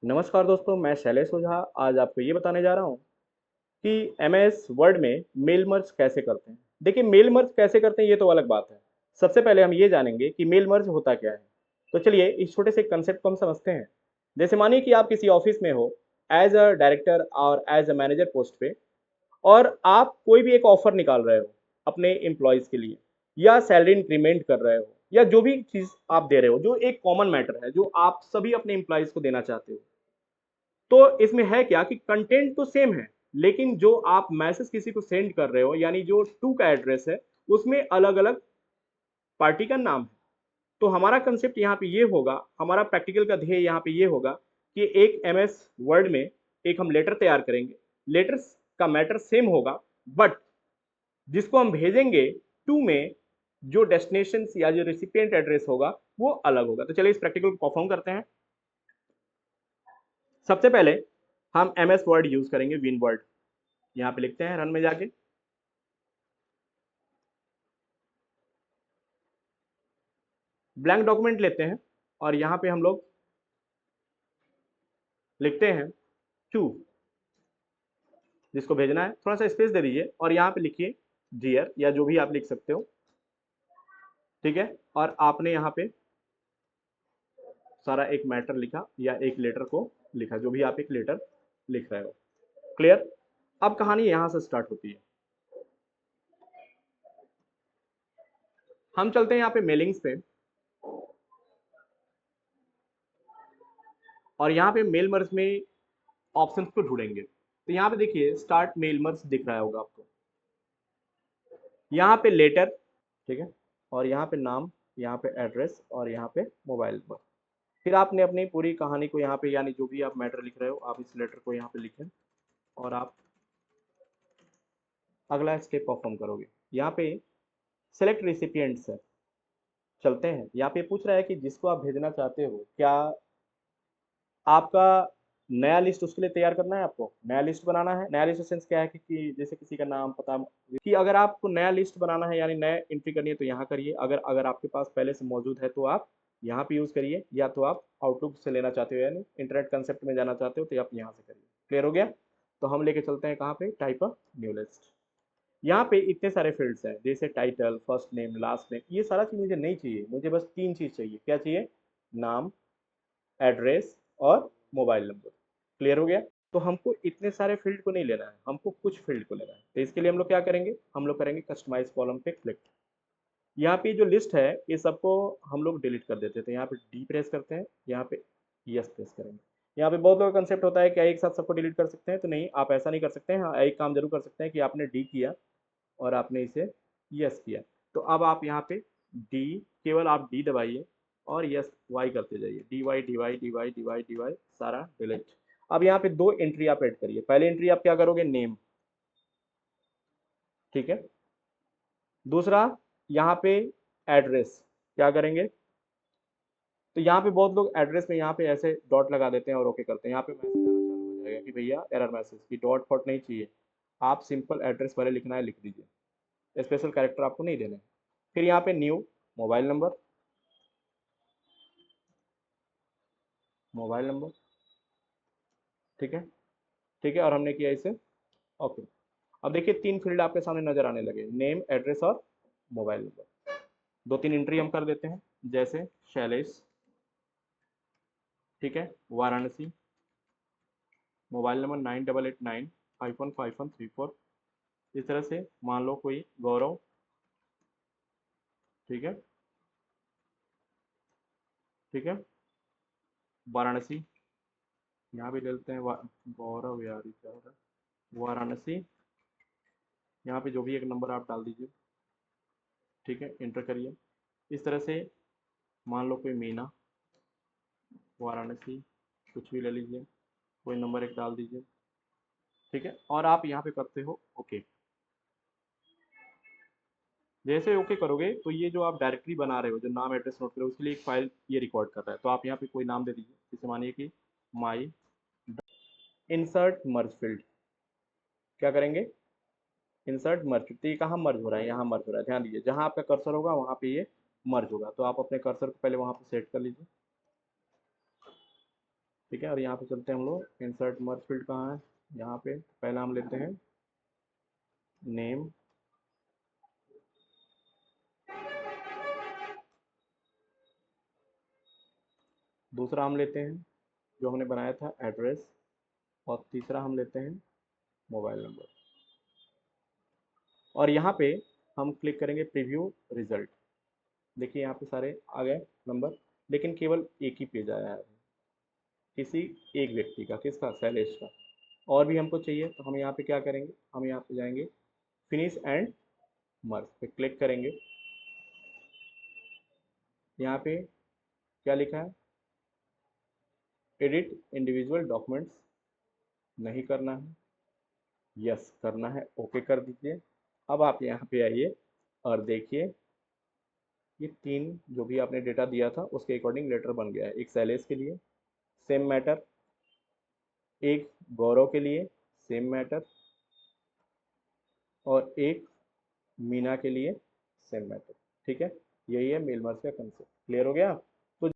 नमस्कार दोस्तों, मैं शैलेश ओझा आज आपको ये बताने जा रहा हूँ कि एमएस वर्ड में मेल मर्ज कैसे करते हैं। देखिए, मेल मर्ज कैसे करते हैं ये तो अलग बात है। सबसे पहले हम ये जानेंगे कि मेल मर्ज होता क्या है। तो चलिए इस छोटे से कंसेप्ट को हम समझते हैं। जैसे मानिए कि आप किसी ऑफिस में हो एज अ डायरेक्टर और एज अ मैनेजर पोस्ट पे, और आप कोई भी एक ऑफर निकाल रहे हो अपने एम्प्लॉयज़ के लिए, या सैलरी इंक्रीमेंट कर रहे हो, या जो भी चीज़ आप दे रहे हो जो एक कॉमन मैटर है जो आप सभी अपने एम्प्लॉयज़ को देना चाहते हो। तो इसमें है क्या कि कंटेंट तो सेम है, लेकिन जो आप मैसेज किसी को सेंड कर रहे हो यानी जो टू का एड्रेस है उसमें अलग अलग पार्टी का नाम है। तो हमारा कंसेप्ट यहाँ पे ये होगा, हमारा प्रैक्टिकल का ध्येय यहाँ पे ये होगा कि एक एमएस वर्ड में एक हम लेटर तैयार करेंगे। लेटर्स का मैटर सेम होगा, बट जिसको हम भेजेंगे टू में जो डेस्टिनेशन या जो रिसिपिएंट एड्रेस होगा वो अलग होगा। तो चलिए इस प्रैक्टिकल को परफॉर्म करते हैं। सबसे पहले हम एमएस वर्ड यूज करेंगे, विन वर्ड। यहाँ पे लिखते हैं रन में जाके, ब्लैंक डॉक्यूमेंट लेते हैं और यहाँ पे हम लोग लिखते हैं टू, जिसको भेजना है। थोड़ा सा स्पेस दे दीजिए और यहाँ पे लिखिए डियर या जो भी आप लिख सकते हो, ठीक है। और आपने यहाँ पे सारा एक मैटर लिखा या एक लेटर को लिखा, जो भी आप एक लेटर लिख रहे हो। क्लियर। अब कहानी यहाँ से स्टार्ट होती है। हम चलते हैं यहाँ पे मेलिंग्स पे, और यहाँ पे मेल मर्ज में ऑप्शंस को ढूंढेंगे। तो यहाँ पे देखिए स्टार्ट मेल मर्ज दिख रहा होगा आपको, यहाँ पे लेटर, ठीक है, और यहाँ पे नाम, यहाँ पे एड्रेस और यहाँ पे मोबाइल नंबर। फिर आपने अपनी पूरी कहानी को यहाँ पे यानी जो भी आप मैटर लिख रहे हो आप इस लेटर को यहाँ पे लिखें और आप अगला स्टेप परफॉर्म करोगे। यहाँ पे सेलेक्ट रिसिपिएंट्स है, चलते हैं। यहाँ पे पूछ रहा है कि जिसको आप भेजना चाहते हो क्या आपका नया लिस्ट उसके लिए तैयार करना है, आपको नया लिस्ट बनाना है। नया लिस्ट सेंस क्या है कि जैसे किसी का नाम पता, कि अगर आपको नया लिस्ट बनाना है यानी नए एंट्री करनी है तो यहाँ करिए। अगर अगर आपके पास पहले से मौजूद है तो आप यहाँ पे यूज़ करिए, या तो आप आउटलुक से लेना चाहते हो यानी इंटरनेट कंसेप्ट में जाना चाहते हो तो आप यहाँ से करिए। क्लियर हो गया। तो हम लेके चलते हैं कहाँ पे, टाइप अ न्यू लिस्ट। यहाँ पे इतने सारे फील्ड्स हैं जैसे title, first name, last name. ये सारा चीज़ मुझे नहीं चाहिए, मुझे बस तीन चीज़ चाहिए। क्या चाहिए? नाम, एड्रेस और मोबाइल नंबर। क्लियर हो गया। तो हमको इतने सारे फील्ड को नहीं लेना है, हमको कुछ फील्ड को लेना है। तो इसके लिए हम लोग क्या करेंगे, हम लोग करेंगे कस्टमाइज कॉलम पे क्लिक। यहाँ पे जो लिस्ट है ये सबको हम लोग डिलीट कर देते हैं। तो यहाँ पे डी प्रेस करते हैं, यहाँ पे यस प्रेस करेंगे। यहाँ पे बहुत लोगों का कंसेप्ट होता है कि एक साथ सबको डिलीट कर सकते हैं, तो नहीं, आप ऐसा नहीं कर सकते हैं। हाँ, एक काम जरूर कर सकते हैं कि आपने डी किया और आपने इसे यस किया। तो अब आप यहाँ पे डी, केवल आप डी दबाइए और यस वाई करते जाइए, D Y D Y D Y D Y D Y, सारा डिलीट। अब यहाँ पे दो एंट्री आप ऐड करिए। पहले एंट्री आप क्या करोगे, नेम, ठीक है। दूसरा यहाँ पे एड्रेस, क्या करेंगे, तो यहाँ पे बहुत लोग एड्रेस में यहाँ पे ऐसे डॉट लगा देते हैं और ओके करते हैं। यहाँ पे मैसेज आना चालू हो जाएगा कि भैया एरर मैसेज, की डॉट फॉट नहीं चाहिए, आप सिंपल एड्रेस पहले लिखना है लिख दीजिए, स्पेशल कैरेक्टर आपको नहीं देना है। फिर यहाँ पे new, mobile number, mobile number, ठीक है, ठीक है, और हमने किया इसे ओके। अब देखिए तीन फील्ड आपके सामने नजर आने लगे, नेम, एड्रेस और मोबाइल नंबर। दो तीन एंट्री हम कर देते हैं, जैसे शैलेश, ठीक है, वाराणसी, मोबाइल नंबर 9889 515134। इस तरह से मान लो कोई गौरव, ठीक है, ठीक है, वाराणसी, यहाँ भी डालते हैं गौरव, यार ये क्या हो रहा है, वाराणसी। यहाँ पे जो भी एक नंबर आप डाल दीजिए, ठीक है, इंटर करिए। इस तरह से मान लो कोई मीना, वाराणसी, कुछ भी ले लीजिए, कोई नंबर एक डाल दीजिए, ठीक है, और आप यहाँ पे करते हो ओके। जैसे ओके करोगे तो ये जो आप डायरेक्टरी बना रहे हो, जो नाम एड्रेस नोट करो, उसके लिए एक फाइल ये रिकॉर्ड कर रहा है। तो आप यहाँ पे कोई नाम दे दीजिए, जैसे मानिए कि माई, इंसर्ट मर्ज फील्ड, क्या करेंगे, इंसर्ट मर्ज। तो ये कहाँ मर्ज हो रहा है, यहाँ मर्ज हो रहा है। ध्यान दीजिए जहाँ आपका कर्सर होगा वहाँ पे ये मर्ज होगा। तो आप अपने कर्सर को पहले वहाँ पे सेट कर लीजिए, ठीक है। और यहाँ पे चलते हैं हम लोग, इंसर्ट मर्ज फील्ड कहाँ है, यहाँ पे पहला हम लेते हैं नेम, दूसरा हम लेते हैं जो हमने बनाया था एड्रेस, और तीसरा हम लेते हैं मोबाइल नंबर। और यहाँ पे हम क्लिक करेंगे प्रीव्यू रिजल्ट। देखिए यहाँ पे सारे आ गए नंबर, लेकिन केवल एक ही पेज आया है किसी एक व्यक्ति का, किसका, शैलेश का। और भी हमको चाहिए तो हम यहाँ पे क्या करेंगे, हम यहाँ पे जाएंगे फिनिश एंड मर्ज पे क्लिक करेंगे। यहाँ पे क्या लिखा है, एडिट इंडिविजुअल डॉक्यूमेंट्स, नहीं करना है, यस करना है, ओके कर दीजिए। अब आप यहाँ पे आइए और देखिए ये तीन जो भी आपने डेटा दिया था उसके अकॉर्डिंग लेटर बन गया है। एक शैलेश के लिए सेम मैटर, एक गौरव के लिए सेम मैटर, और एक मीना के लिए सेम मैटर। ठीक है, यही है मेल मर्ज का कंसेप्ट। क्लियर हो गया?